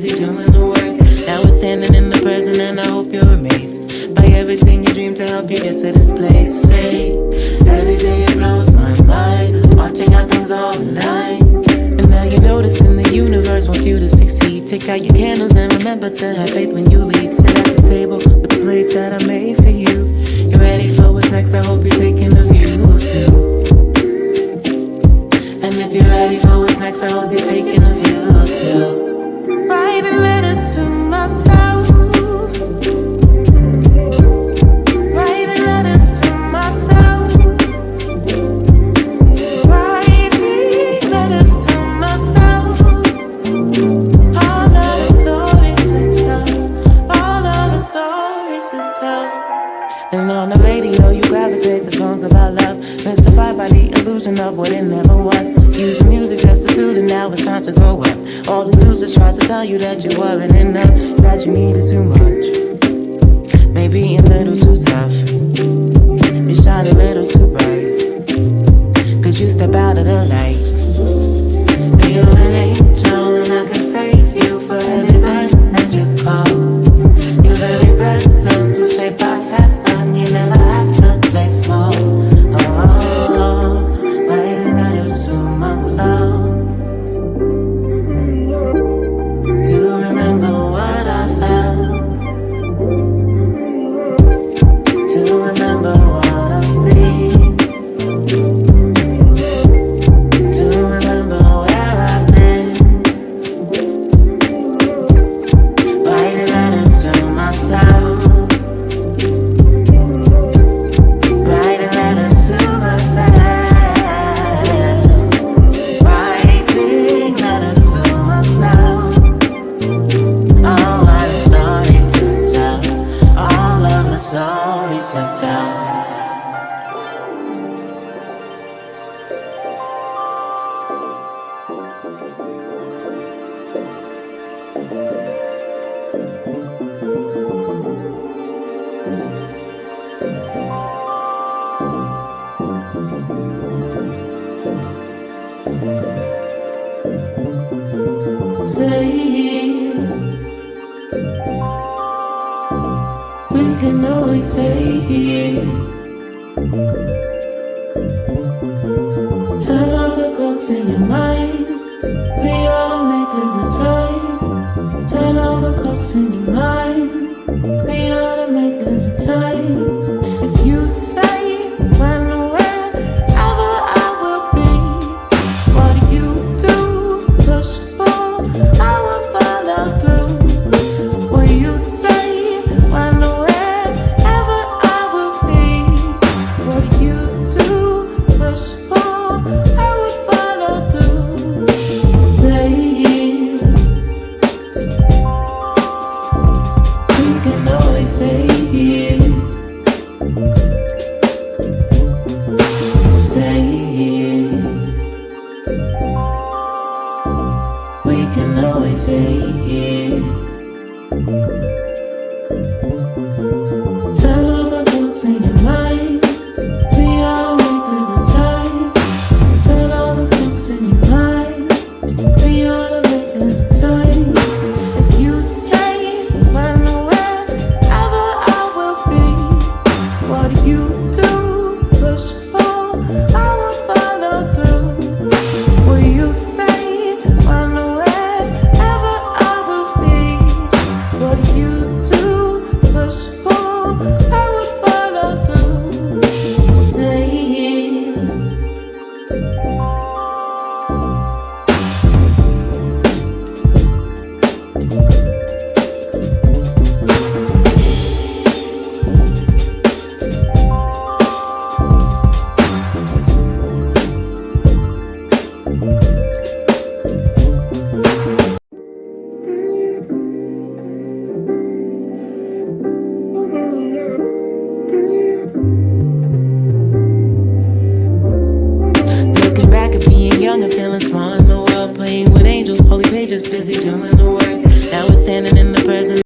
busy doing the work. Now we're standing in the present and I hope you're amazed by everything you dream to help you get to this place. Say, every day it blows my mind, watching how things all align. And now you're noticing the universe wants you to succeed. Take out your candles and remember to have faith when you leave. Sit at the table with the plate that I made for you. You're ready for what's next, I hope you're taking a view too. And if you're ready for what's next, I hope you're taking a view too. Writing letters to myself, writing letters to myself, writing letters to myself. All of the stories to tell, all of the stories to tell. And on the radio you gravitate to songs about love, mystified by the illusion of what it never was. Using music just to soothe, and now it's time to grow up. All the excuses try to tell you that you weren't enough, that you needed too much, maybe a little too tough. You shine a little too bright. Could you step out of the light? Be an angel and I can save you for every time that you call. Your very presence will shape our heaven. You never have to play small. Writing letters to myself, to remember what I felt, to remember what I've seen, to remember where I've been. Writing letters to myself, writing letters to myself, writing letters to myself. Oh, what a story to tell, all of the stories to tell. Say, we can always say, turn off the clocks in your mind. We all make the time. Turn off the clocks in your mind. We ought to make the time. If you say